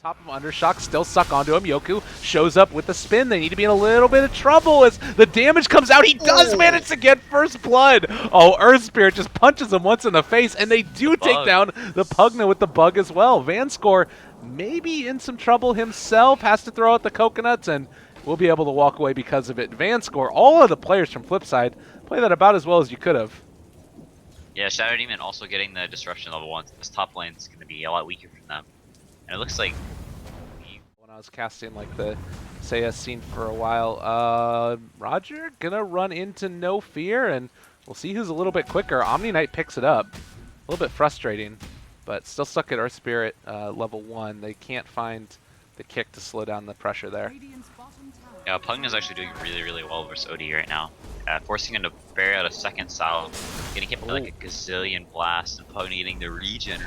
top of Undershock, still stuck onto him. Yoku shows up with the spin. They need to be in a little bit of trouble as the damage comes out. He does manage to get first blood. Oh, Earth Spirit just punches him once in the face, and they do take down the Pugna with the bug as well. Vanscore maybe in some trouble himself, has to throw out the coconuts, and we'll be able to walk away because of it. Vanscore, all of the players from FlipSid play that about as well as you could have. Yeah, Shadow Demon also getting the disruption level 1. This top lane is going to be a lot weaker from them. And it looks like when I was casting like the Seiya scene for a while, Roger gonna run into No Fear, and we'll see who's a little bit quicker. Omni Knight picks it up. A little bit frustrating, but still stuck at Earth Spirit level 1. They can't find the kick to slow down the pressure there. yeah, Pugna's actually doing really, really well versus OD right now. Forcing him to bury out a second Sal, getting hit by like a gazillion blasts, and Pugna getting the regen.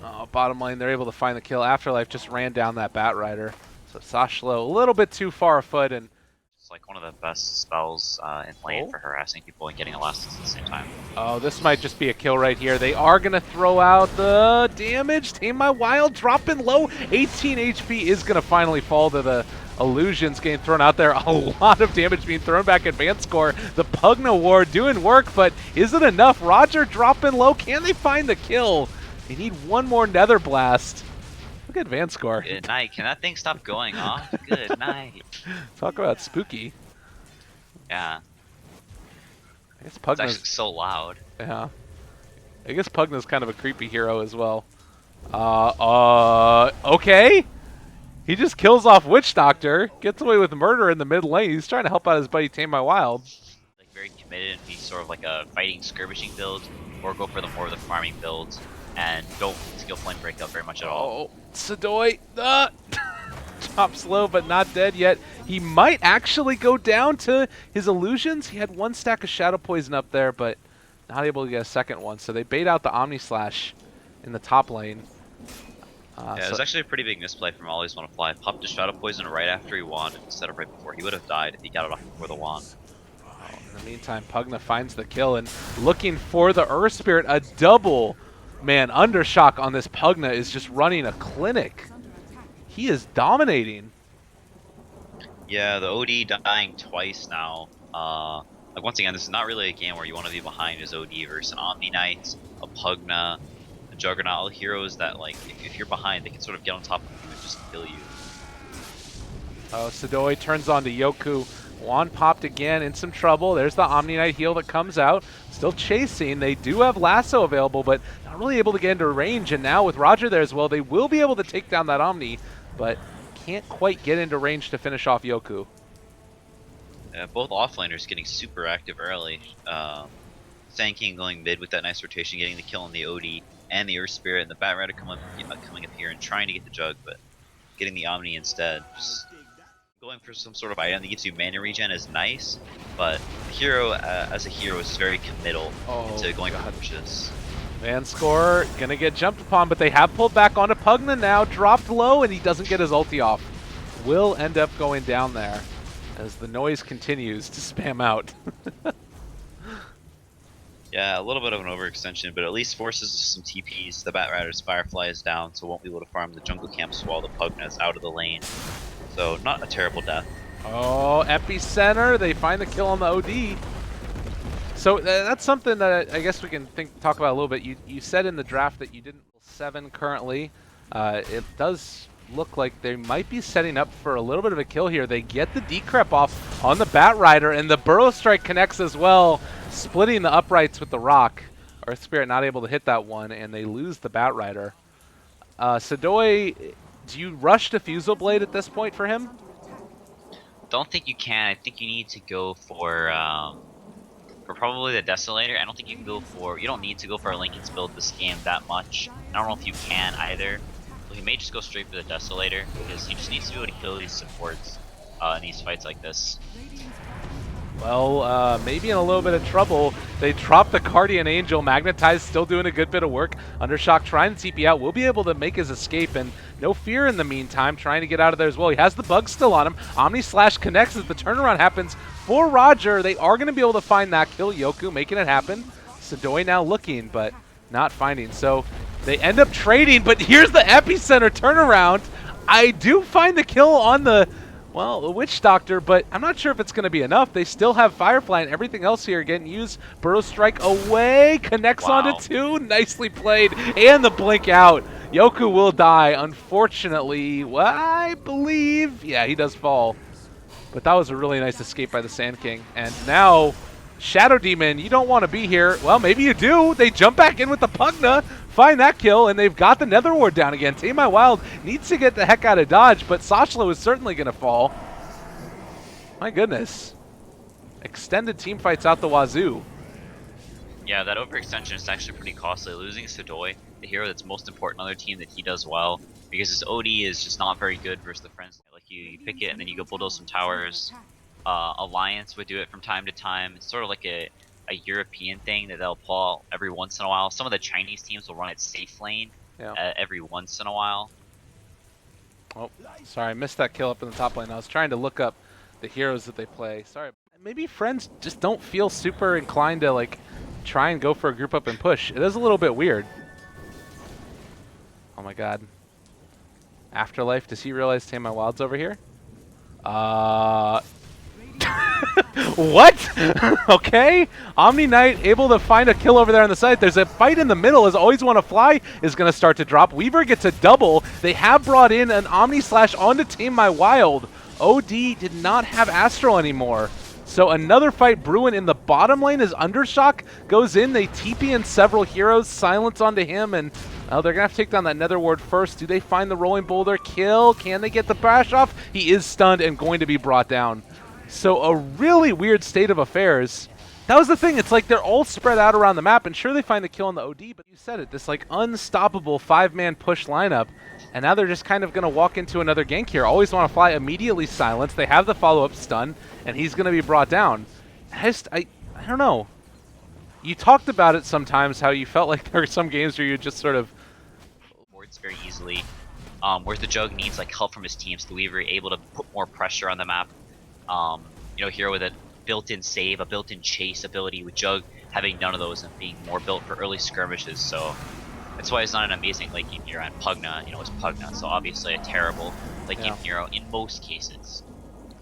Oh, bottom lane, they're able to find the kill. Afterlife just ran down that Bat Rider. So Sashlo a little bit too far afoot, and it's like one of the best spells in lane for harassing people and getting elastic at the same time. Oh, this might just be a kill right here. They are going to throw out the damage. Tame My Wild dropping low. 18 HP is going to finally fall to the illusions getting thrown out there. A lot of damage being thrown back at Vanscore. The Pugna Ward doing work, but is it enough? Roger dropping low. Can they find the kill? They need one more Nether Blast. Look at Vanscore. Good night. Can that thing stop going off? Good night. Talk about spooky. Yeah. I guess It's Pugna's actually so loud. Yeah. I guess Pugna's kind of a creepy hero as well. Okay. He just kills off Witch Doctor, gets away with murder in the mid lane. He's trying to help out his buddy Tame My Wild. Like very committed and be sort of like a fighting skirmishing build, or go for the more of the farming builds, and don't skill flame break up very much at all. Oh, Sidoi, chops low but not dead yet. He might actually go down to his illusions. He had one stack of Shadow Poison up there, but not able to get a second one. So they bait out the Omni Slash in the top lane. Yeah, it was actually a pretty big misplay from Always Wanna Fly. Popped his Shadow Poison right after he wand instead of right before. He would have died if he got it off before the wand. In the meantime, Pugna finds the kill and looking for the Earth Spirit. A double. Man, Undershock on this Pugna is just running a clinic. He is dominating. Yeah, the OD dying twice now. Like once again, this is not really a game where you want to be behind as OD versus an Omni Knight, a Pugna, a Juggernaut, all heroes that like if you're behind, they can sort of get on top of you and just kill you. Oh, Sidoi turns on to Yoku. Wand popped again, in some trouble. There's the Omni Knight heal that comes out. Still chasing. They do have Lasso available, but not really able to get into range. And now with Roger there as well, they will be able to take down that Omni, but can't quite get into range to finish off Yoku. Both offlaners getting super active early. Thanking going mid with that nice rotation, getting the kill on the OD and the Earth Spirit, and the Bat Rider coming up here and trying to get the Jug, but getting the Omni instead. Just going for some sort of item that gives you mana regen is nice, but the hero as a hero is very committal to going for pushes. Vanscore gonna get jumped upon, but they have pulled back onto Pugna now, dropped low, and he doesn't get his ulti off. Will end up going down there as the noise continues to spam out. Yeah, a little bit of an overextension, but at least forces some TPs. The Bat Rider's Firefly is down, so won't be able to farm the jungle camps while the Pugna is out of the lane. So not a terrible death. Oh, Epicenter, they find the kill on the OD. So that's something that I guess we can talk about a little bit. You said in the draft that you didn't 7 currently. It does look like they might be setting up for a little bit of a kill here. They get the decrep off on the Bat Rider, and the Burrow Strike connects as well, splitting the uprights with the rock. Earth Spirit not able to hit that one, and they lose the Bat Rider. Sidoi, do you rush Diffusal Blade at this point for him? Don't think you can. I think you need to go for probably the Desolator. I don't think you can go for. You don't need to go for a Linken's build this game that much. I don't know if you can either. So he may just go straight for the Desolator because he just needs to be able to kill these supports in these fights like this. Well, maybe in a little bit of trouble. They drop the Guardian Angel. Magnetize still doing a good bit of work. Undershock trying to TP out. Will be able to make his escape, and No Fear in the meantime trying to get out of there as well. He has the bug still on him. Omni Slash connects as the turnaround happens for Roger. They are going to be able to find that kill. Yoku making it happen. Sidoi now looking, but not finding. So they end up trading, but here's the Epicenter turnaround. I do find the kill on the, well, the Witch Doctor, but I'm not sure if it's going to be enough. They still have Firefly and everything else here getting used. Burrow Strike away, connects onto 2. Nicely played, and the blink out. Yoku will die, unfortunately. Well, I believe, yeah, he does fall. But that was a really nice escape by the Sand King. And now, Shadow Demon, you don't want to be here. Well, maybe you do. They jump back in with the Pugna, find that kill, and they've got the Nether Ward down again. Tame My Wild needs to get the heck out of dodge, but Sashlo is certainly going to fall. My goodness. Extended team fights out the wazoo. Yeah, that overextension is actually pretty costly. Losing Sadoy, the hero that's most important on their team that he does well, because his OD is just not very good versus the friends. Like you pick it and then you go bulldoze some towers. Alliance would do it from time to time. It's sort of like a European thing that they'll pull out every once in a while. Some of the Chinese teams will run it safe lane every once in a while. Oh, sorry, I missed that kill up in the top lane. I was trying to look up the heroes that they play. Sorry. Maybe friends just don't feel super inclined to like try and go for a group up and push. It is a little bit weird. Oh my god. Afterlife, does he realize Tame My Wild's over here? What? Okay. Omni Knight able to find a kill over there on the side. There's a fight in the middle as Always Wanna Fly is going to start to drop. Weaver gets a double. They have brought in an Omni Slash onto Tame My Wild. OD did not have Astral anymore. So another fight brewing in the bottom lane as Undershock goes in. They TP in several heroes, silence onto him, and they're going to have to take down that Nether Ward first. Do they find the Rolling Boulder? Kill. Can they get the bash off? He is stunned and going to be brought down. So a really weird state of affairs. That was the thing. It's like they're all spread out around the map, and sure they find the kill on the OD, but you said it, this like unstoppable 5-man push lineup. And now they're just kind of going to walk into another gank here. Always Want to Fly immediately silenced. They have the follow-up stun, and he's going to be brought down. I don't know. You talked about it sometimes, how you felt like there were some games where you just sort of boards very easily. Whereas the Jug needs like help from his team, so the Weaver able to put more pressure on the map. You know, hero with a built-in save, a built-in chase ability, with Jug having none of those and being more built for early skirmishes. So that's why it's not an amazing late game hero. And Pugna, you know, is Pugna, so obviously a terrible late game hero in most cases.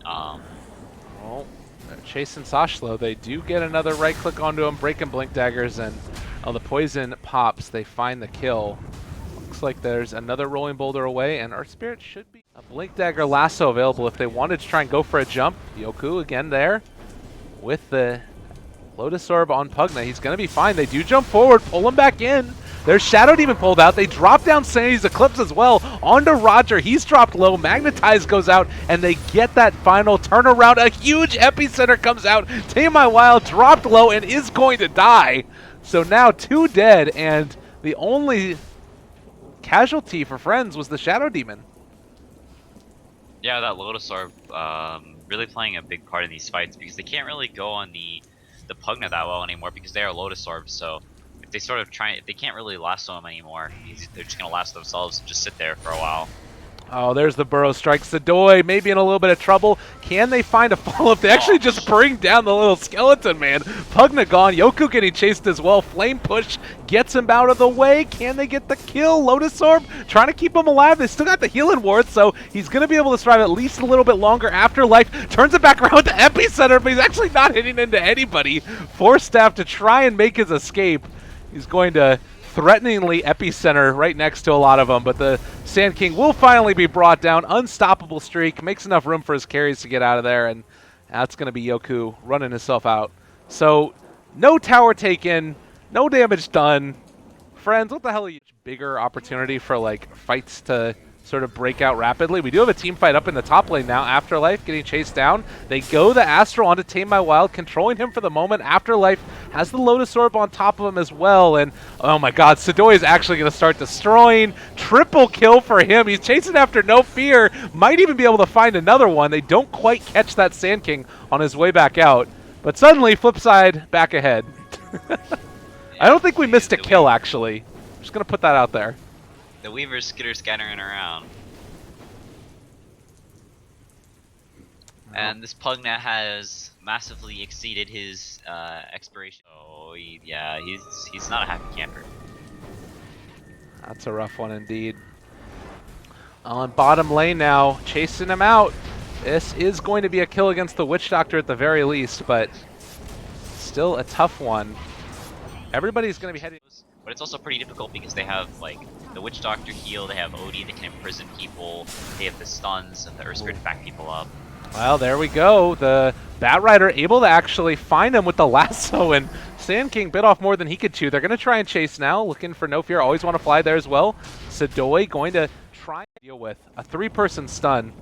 Well, they're chasing Sashlo. They do get another right click onto him, breaking Blink Daggers, and the poison pops. They find the kill. Looks like there's another Rolling Boulder away, and Earth Spirit should be a Blink Dagger lasso available if they wanted to try and go for a jump. Yoku again there with the Lotus Orb on Pugna. He's going to be fine. They do jump forward, pull him back in. There's Shadow Demon pulled out. They drop down Sanity's Eclipse as well. Onto Roger. He's dropped low. Magnetize goes out, and they get that final turnaround. A huge epicenter comes out. Tame My Wild dropped low and is going to die. So now 2 dead, and the only casualty for friends was the Shadow Demon. Yeah, that Lotus Orb really playing a big part in these fights, because they can't really go on the Pugna that well anymore because they are Lotus Orbs. So if they sort of if they can't really lasso them anymore, they're just gonna lasso themselves and just sit there for a while. Oh, there's the Burrow Strike. Sadoy maybe in a little bit of trouble. Can they find a follow-up? They actually just bring down the little skeleton, man. Pugna gone. Yoku getting chased as well. Flame Push gets him out of the way. Can they get the kill? Lotus Orb trying to keep him alive. They still got the healing ward, so he's going to be able to survive at least a little bit longer. Afterlife turns it back around with the epicenter, but he's actually not hitting into anybody. Force Staff to try and make his escape. He's going to threateningly epicenter right next to a lot of them, but the Sand King will finally be brought down. Unstoppable streak, makes enough room for his carries to get out of there, and that's going to be Yoku running himself out. So no tower taken, no damage done. Friends, what the hell are you? Bigger opportunity for like fights to sort of break out rapidly. We do have a team fight up in the top lane now. Afterlife getting chased down. They go the Astral onto Tame My Wild, controlling him for the moment. Afterlife has the Lotus Orb on top of him as well. And oh my god, Sadoy is actually going to start destroying. Triple kill for him. He's chasing after No Fear. Might even be able to find another one. They don't quite catch that Sand King on his way back out. But suddenly, FlipSid back ahead. I don't think we missed a kill, actually. I'm just going to put that out there. The Weaver's scattering around. And this Pugna has massively exceeded his expiration. Oh, yeah, he's not a happy camper. That's a rough one indeed. On bottom lane now, chasing him out. This is going to be a kill against the Witch Doctor at the very least, but still a tough one. Everybody's going to be heading... But it's also pretty difficult because they have, like, the Witch Doctor heal, they have OD that can imprison people, they have the stuns and the Earth Spirit to back people up. Well, there we go. The Bat Rider able to actually find him with the lasso, and Sand King bit off more than he could chew. They're going to try and chase now, looking for No Fear. Always want to fly there as well. Sidoi going to try and deal with a 3-person stun.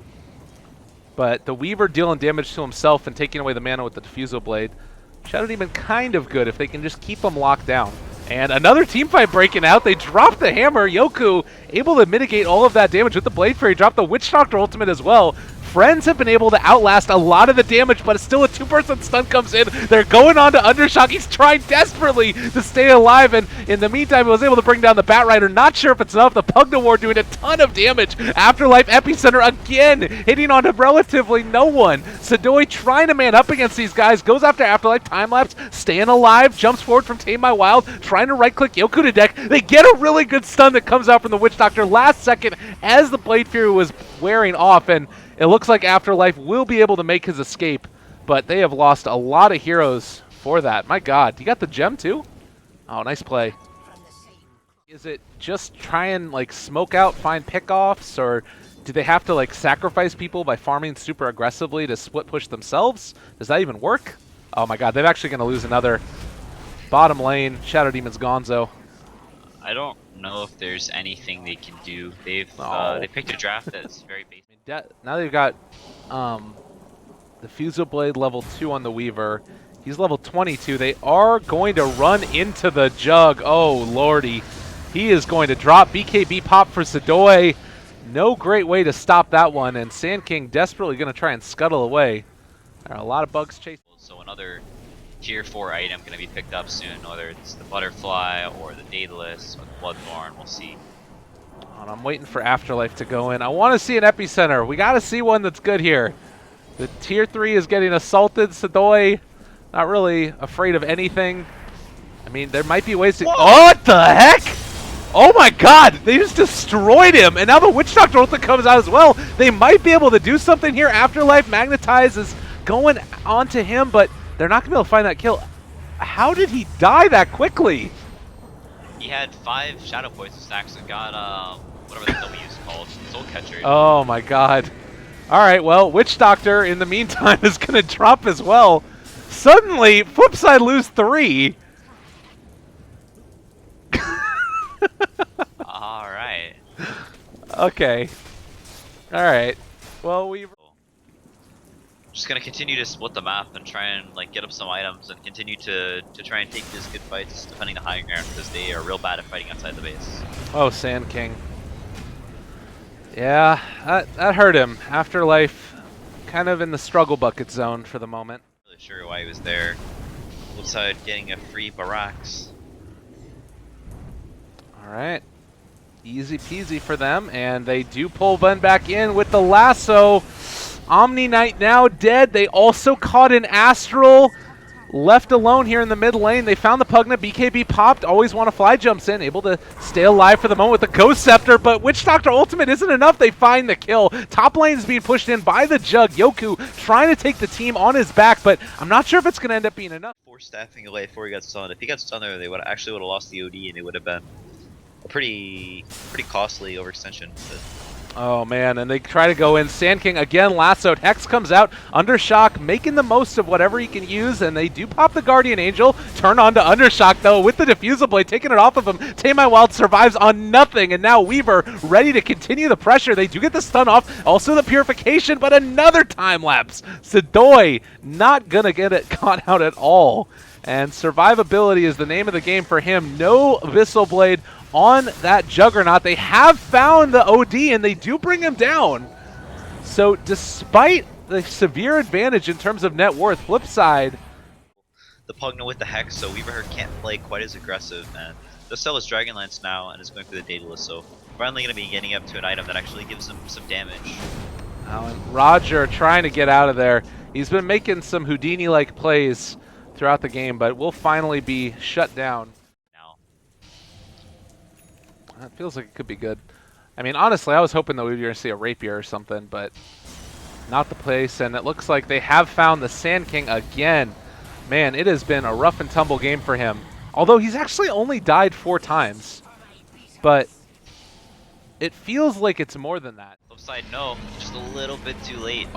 But the Weaver dealing damage to himself and taking away the mana with the Diffusal Blade. Shadow Demon kind of good if they can just keep him locked down. And another team fight breaking out. They drop the hammer. Yoku able to mitigate all of that damage with the Blade Fairy. Drop the Witch Doctor ultimate as well. Friends have been able to outlast a lot of the damage, but it's still a 2-person stun comes in. They're going on to Undershock. He's trying desperately to stay alive, and in the meantime, he was able to bring down the Bat Rider. Not sure if it's enough. The Pugna War doing a ton of damage. Afterlife Epicenter again, hitting on relatively no one. Sidoi trying to man up against these guys. Goes after Afterlife. Time-lapse, staying alive. Jumps forward from Tame My Wild. Trying to right-click Yoku to deck. They get a really good stun that comes out from the Witch Doctor last second as the Blade Fury was wearing off, and it looks like Afterlife will be able to make his escape, but they have lost a lot of heroes for that. My God, you got the gem too? Oh, nice play. Is it just try and like smoke out, find pickoffs, or do they have to like sacrifice people by farming super aggressively to split push themselves? Does that even work? Oh my God, they're actually going to lose another. Bottom lane, Shadow Demon's Gonzo. I don't know if there's anything they can do. They've they picked a draft that's very basic. Now they've got the Fusel Blade level 2 on the Weaver. He's level 22. They are going to run into the Jug. Oh, lordy. He is going to drop BKB pop for Sidoi. No great way to stop that one, and Sand King desperately going to try and scuttle away. There are a lot of bugs chasing. So another tier 4 item going to be picked up soon, whether it's the Butterfly or the Daedalus or the Bloodborne. We'll see. And I'm waiting for Afterlife to go in. I want to see an Epicenter. We got to see one that's good here. The tier 3 is getting assaulted. Sidoi, not really afraid of anything. I mean, there might be ways to... Whoa! Oh, what the heck? Oh my God, they just destroyed him. And now the Witch Doctor ultimate comes out as well. They might be able to do something here. Afterlife Magnetize is going onto him, but they're not going to be able to find that kill. How did he die that quickly? He had 5 Shadow Poison stacks and got, whatever the W is called, Soul Catcher. Oh my God. All right, well, Witch Doctor in the meantime is going to drop as well. Suddenly, FlipSid lose 3. All right. Okay. All right. Well, we... Just gonna continue to split the map and try and like get up some items and continue to try and take these good fights defending the high ground because they are real bad at fighting outside the base. Oh, Sand King. Yeah, that hurt him. Afterlife kind of in the struggle bucket zone for the moment. Not really sure why he was there. Flipside getting a free barracks. All right. Easy peasy for them, and they do pull Ben back in with the lasso. Omni Knight now dead. They also caught an Astral. Left alone here in the mid lane. They found the Pugna. BKB popped. Always want to fly jumps in. Able to stay alive for the moment with the Ghost Scepter, but Witch Doctor ultimate isn't enough. They find the kill. Top lane is being pushed in by the Jug. Yoku trying to take the team on his back, but I'm not sure if it's going to end up being enough. 4 staffing away before he got stunned. If he got stunned there, they would actually would have lost the OD and it would have been a pretty costly overextension. But oh man, and they try to go in. Sand King again lassoed. Hex comes out. Undershock making the most of whatever he can use, and they do pop the Guardian Angel. Turn on to Undershock though with the Diffusal Blade, taking it off of him. Tame My Wild survives on nothing, and now Weaver ready to continue the pressure. They do get the stun off. Also the Purification, but another time lapse. Sidoi not gonna get it caught out at all. And survivability is the name of the game for him. No Abyssal Blade on that Juggernaut. They have found the OD, and they do bring him down. So despite the severe advantage in terms of net worth, FlipSid... The Pugna with the Hex, so Weaver can't play quite as aggressive, and does sell his Dragonlance now, and is going for the Daedalus, so finally going to be getting up to an item that actually gives him some damage. Oh, and Roger trying to get out of there. He's been making some Houdini-like plays throughout the game, but will finally be shut down. Now, That feels like it could be good. I mean, honestly, I was hoping that we were going to see a Rapier or something, but not the place. And it looks like they have found the Sand King again. Man, it has been a rough and tumble game for him. Although he's actually only died 4 times. But it feels like it's more than that. FlipSid, no, just a little bit too late.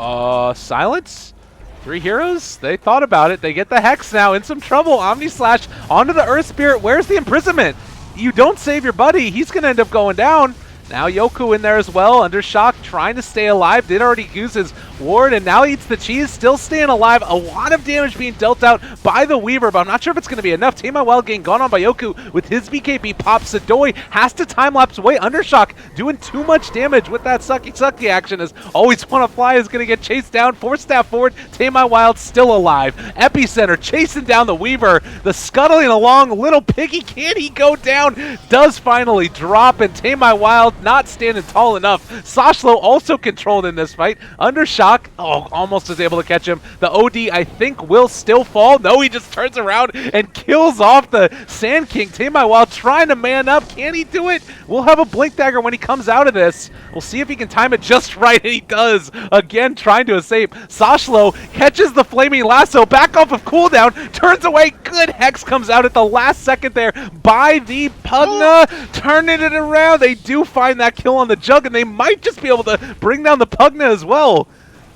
Silence? 3 heroes? They thought about it. They get the Hex now. In some trouble. Omni Slash onto the Earth Spirit. Where's the imprisonment? You don't save your buddy. He's going to end up going down. Now Yoku in there as well, under shock, trying to stay alive. Did already use his ward, and now eats the cheese, still staying alive. A lot of damage being dealt out by the Weaver, but I'm not sure if it's going to be enough. Tame My Wild getting gone on by Yoku with his BKB pop. Sadoi has to time-lapse away. Undershock doing too much damage with that sucky action, as Always Wanna Fly is going to get chased down. Force staff forward. Tame My Wild still alive. Epicenter chasing down the Weaver. The scuttling along. Little Piggy, can he go down? Does finally drop, and Tame My Wild not standing tall enough. Sashlo also controlled in this fight. Undershock, almost is able to catch him. The OD, I think, will still fall. No, he just turns around and kills off the Sand King. Tame My Wild trying to man up. Can he do it? We'll have a Blink Dagger when he comes out of this. We'll see if he can time it just right, and he does. Again, trying to escape. Sashlo catches the Flaming Lasso, back off of cooldown, turns away. Good Hex comes out at the last second there by the Pugna, turning it around. They do find that kill on the Jug, and they might just be able to bring down the Pugna as well.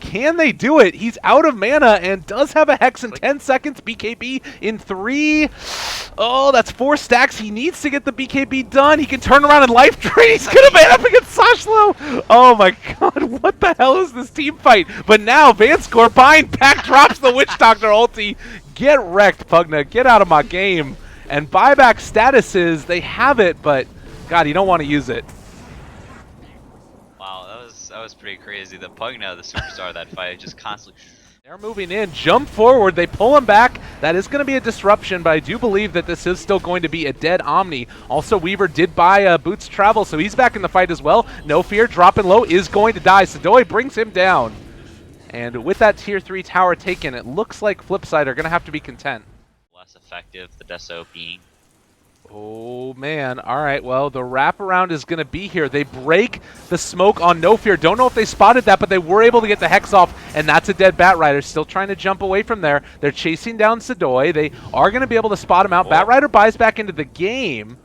Can they do it? He's out of mana and does have a Hex in 10 seconds. BKB in 3. Oh, that's 4 stacks. He needs to get the BKB done. He can turn around and life drain. He's going to man up against Sashlo. Oh my god, what the hell is this team fight? But now Vanscore bind back, drops the Witch Doctor ulti. Get wrecked, Pugna. Get out of my game. And buyback statuses, they have it, but god, you don't want to use it. Wow, that was pretty crazy. The Pugna, the superstar of that fight, just constantly. They're moving in, jump forward, they pull him back. That is going to be a disruption, but I do believe that this is still going to be a dead Omni. Also, Weaver did buy Boots Travel, so he's back in the fight as well. No Fear, dropping low, is going to die. Sadoi brings him down. And with that tier 3 tower taken, it looks like FlipSid are going to have to be content. Less effective, the Deso being. Oh man, alright, well the wraparound is going to be here. They break the smoke on No Fear. Don't know if they spotted that, but they were able to get the Hex off, and that's a dead Batrider. Still trying to jump away from there. They're chasing down Sadoi. They are going to be able to spot him out. Batrider buys back into the game.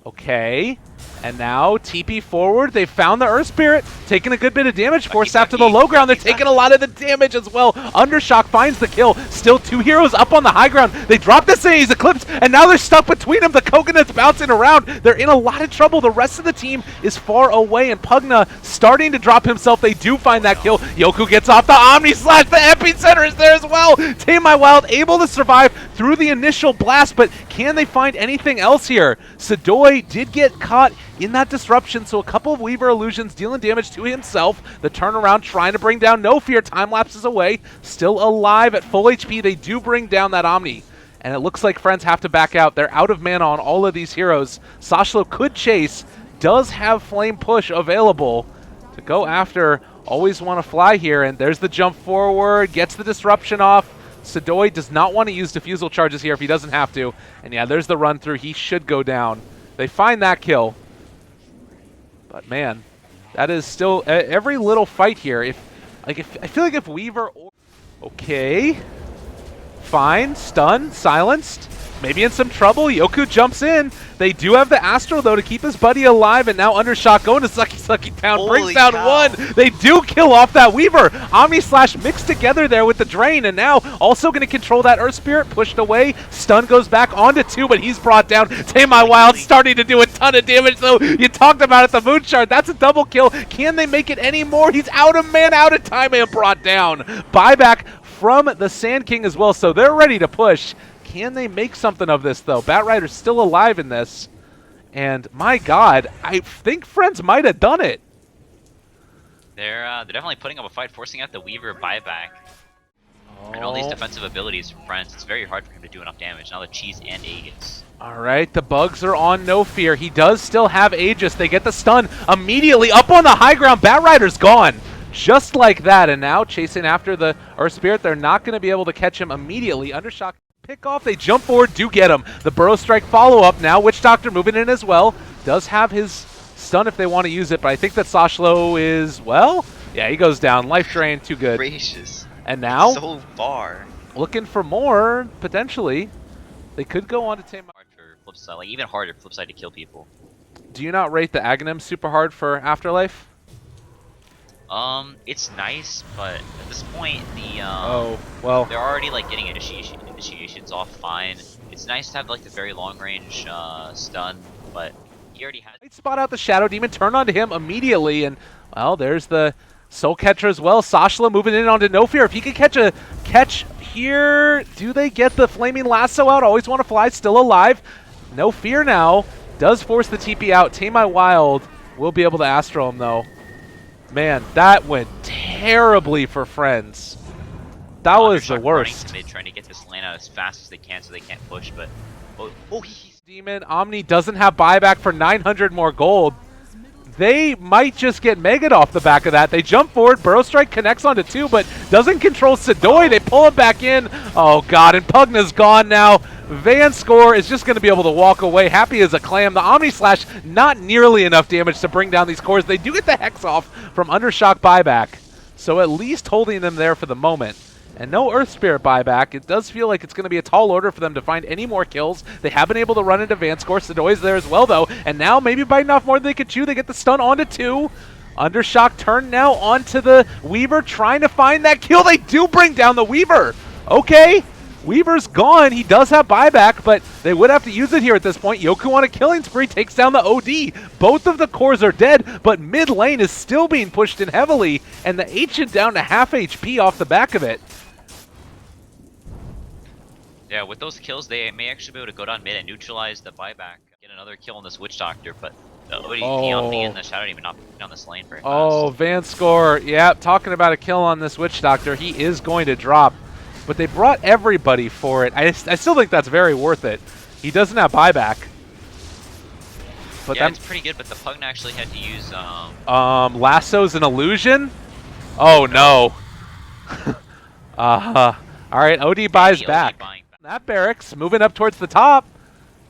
Okay. And now TP forward. They found the Earth Spirit, taking a good bit of damage. Forced after the low ground. They're taking a lot of the damage as well. Undershock finds the kill. Still 2 heroes up on the high ground. They drop this thing. He's eclipsed, and now they're stuck between them. The Coconut's bouncing around. They're in a lot of trouble. The rest of the team is far away, and Pugna starting to drop himself. They do find that kill. Yoku gets off the Omni Slash. The Epicenter is there as well. Tame My Wild able to survive through the initial blast, but can they find anything else here? Sadoi did get caught in that disruption, so a couple of Weaver illusions dealing damage to himself. The turnaround trying to bring down No Fear. Time lapses away. Still alive at full HP. They do bring down that Omni. And it looks like Friends have to back out. They're out of mana on all of these heroes. Sashlo could chase. Does have Flame Push available to go after Always Wanna Fly here. And there's the jump forward. Gets the disruption off. Sadoi does not want to use diffusal charges here if he doesn't have to. And yeah, there's the run through. He should go down. They find that kill. But man, that is still every little fight here. If I feel like if Weaver or okay, fine, stunned, silenced, maybe in some trouble. Yoku jumps in. They do have the Astro though to keep his buddy alive, and now Undershock going to Sucky Town, brings down one. They do kill off that Weaver. Omni Slash mixed together there with the drain, and now also going to control that Earth Spirit, pushed away. Stun goes back onto 2, but he's brought down. Tame My Wild starting to do a ton of damage though. You talked about it, the Moon Shard. That's a double kill. Can they make it any more? He's out of man, out of time, and brought down. Buyback from the Sand King as well, so they're ready to push. Can they make something of this, though? Batrider's still alive in this. And, my god, I think Friends might have done it. They're definitely putting up a fight, forcing out the Weaver buyback. And all these defensive abilities from Friends, it's very hard for him to do enough damage. Now the Cheese and Aegis. Alright, the bugs are on No Fear. He does still have Aegis. They get the stun immediately up on the high ground. Batrider's gone. Just like that. And now, chasing after the Earth Spirit, they're not going to be able to catch him immediately. Undershock pick off, they jump forward, do get him. The Burrow Strike follow-up now. Witch Doctor moving in as well. Does have his stun if they want to use it, but I think that Sashlo is, well, yeah, he goes down. Life drain, too good. Gracious. And now, So far. looking for more, potentially. They could go on to tame. Hard for FlipSid, like even harder for FlipSid to kill people. Do you not rate the Aghanim super hard for Afterlife? It's nice, but at this point, Oh, well. they're already like getting initiations off fine. It's nice to have like the very long range stun, but he already had. Right, spot out the Shadow Demon, turn onto him immediately, and well, there's the Soul Catcher as well. Sashla moving in onto No Fear. If he could catch a catch here, do they get the Flaming Lasso out? Always Want to Fly, still alive. No Fear now. Does force the TP out. Tame My Wild will be able to Astro him though. Man, that went terribly for Friends. That was the worst. Mid, trying to get this lane out as fast as they can so they can't push, but he's Demon Omni doesn't have buyback for 900 more gold. They might just get Megad off the back of that. They jump forward, Burrow Strike connects onto 2, but doesn't control Sidoi. They pull him back in. Oh god, and Pugna's gone now. Vanscore is just going to be able to walk away happy as a clam. The Omni Slash, not nearly enough damage to bring down these cores. They do get the Hex off from Undershock buyback, so at least holding them there for the moment. And no Earth Spirit buyback. It does feel like it's going to be a tall order for them to find any more kills. They have been able to run into Vanscore. Sidoi's there as well, though. And now maybe biting off more than they could chew. They get the stun onto 2. Undershock turn now onto the Weaver, trying to find that kill. They do bring down the Weaver. Okay. Weaver's gone. He does have buyback, but they would have to use it here at this point. Yoku on a killing spree takes down the OD. Both of the cores are dead, but mid lane is still being pushed in heavily, and the Ancient down to half HP off the back of it. Yeah, with those kills, they may actually be able to go down mid and neutralize the buyback, get another kill on this Witch Doctor, but the OD and the Shadow Demon not down this lane very fast. Oh, Vanscore, yeah, talking about a kill on this Witch Doctor. He is going to drop, but they brought everybody for it. I still think that's very worth it. He doesn't have buyback. But yeah, it's pretty good, but the Pugna actually had to use... Lasso's an illusion? Oh, no. Alright, OD buys back. That barracks moving up towards the top.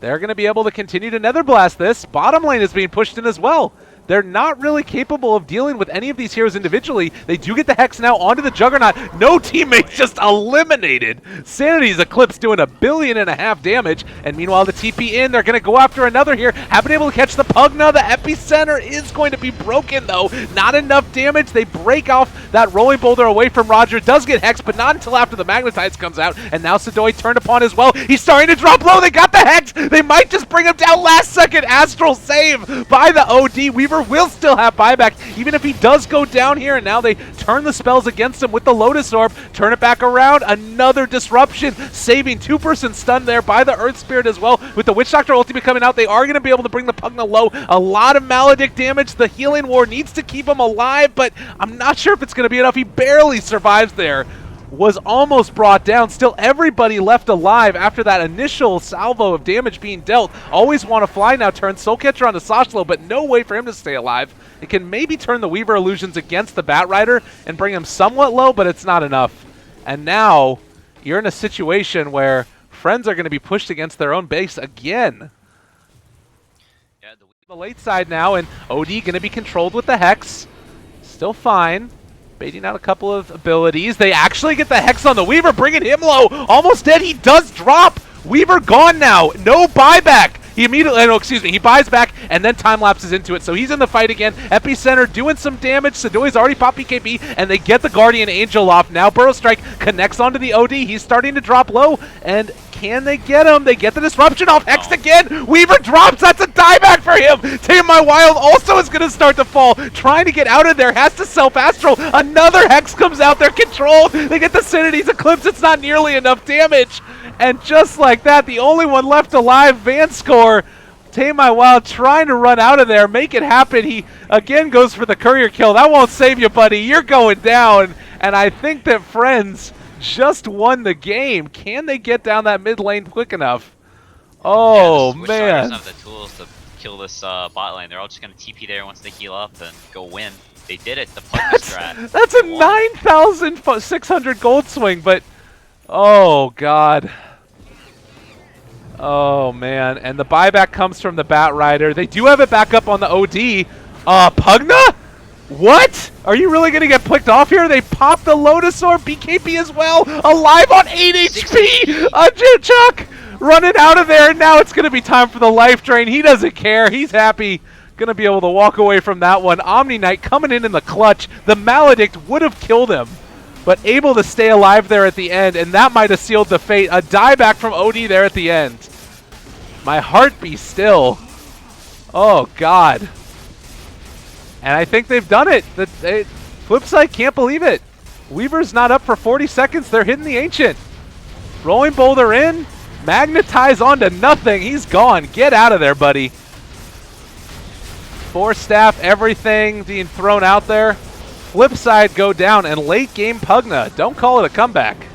They're going to be able to continue to Nether Blast this. Bottom lane is being pushed in as well. They're not really capable of dealing with any of these heroes individually. They do get the Hex now onto the Juggernaut. No teammates just eliminated. Sanity's Eclipse doing 1.5 billion damage. And meanwhile, the TP in, they're going to go after another here. Haven't been able to catch the Pugna. The Epicenter is going to be broken, though. Not enough damage. They break off that Rolling Boulder away from Roger. Does get Hex, but not until after the Magnetize comes out. And now Sidoi turned upon as well. He's starting to drop low. They got the Hex. They might just bring him down last second. Astral save by the OD. Weaver will still have buyback, even if he does go down here, and now they turn the spells against him with the Lotus Orb, turn it back around, another disruption, saving 2% stun there by the Earth Spirit as well. With the Witch Doctor ultimate coming out, they are going to be able to bring the Pugna low. A lot of Maledict damage. The Healing War needs to keep him alive, but I'm not sure if it's going to be enough. He barely survives there. Was almost brought down. Still everybody left alive after that initial salvo of damage being dealt. Always Want to Fly now turns Soul Catcher onto Sashlo, but no way for him to stay alive. It can maybe turn the Weaver illusions against the Bat Rider and bring him somewhat low, but it's not enough. And now you're in a situation where Friends are going to be pushed against their own base again. Yeah, the late side now, and OD going to be controlled with the Hex. Still fine. Baiting out a couple of abilities. They actually get the Hex on the Weaver, bringing him low. Almost dead. He does drop. Weaver gone now. No buyback. He immediately, no, excuse me, he buys back and then time lapses into it. So he's in the fight again. Epicenter doing some damage. Sidoi's already popped BKB, and they get the Guardian Angel off. Now Burrow Strike connects onto the OD. He's starting to drop low, and can they get him? They get the disruption off. Hexed again. Weaver drops. That's a dieback for him. Tame My Wild also is going to start to fall. Trying to get out of there. Has to self-astral. Another Hex comes out. They're controlled. They get the Sanity's Eclipse. It's not nearly enough damage. And just like that, the only one left alive, Vanscore. Tame My Wild trying to run out of there, make it happen. He again goes for the courier kill. That won't save you, buddy. You're going down. And I think that Friends just won the game. Can they get down that mid lane quick enough? Oh, yeah, man. Doesn't have the tools to kill this bot lane. They're all just going to TP there once they heal up and go win. They did it. The Pugna strat. That's a 9,600 gold swing, but oh, God. Oh, man. And the buyback comes from the Bat Rider. They do have it back up on the OD. Pugna? What? Are you really going to get picked off here? They popped the Lotus Orb. BKB as well. Alive on 8 HP. Chuck running out of there. Now it's going to be time for the life drain. He doesn't care. He's happy. Going to be able to walk away from that one. Omni Knight coming in the clutch. The Maledict would have killed him, but able to stay alive there at the end, and that might have sealed the fate. A dieback from OD there at the end. My heart be still. Oh, God. And I think they've done it. FlipSid can't believe it. Weaver's not up for 40 seconds. They're hitting the Ancient. Rolling Boulder in. Magnetize onto nothing. He's gone. Get out of there, buddy. 4 staff, everything being thrown out there. FlipSid go down, and late game Pugna. Don't call it a comeback.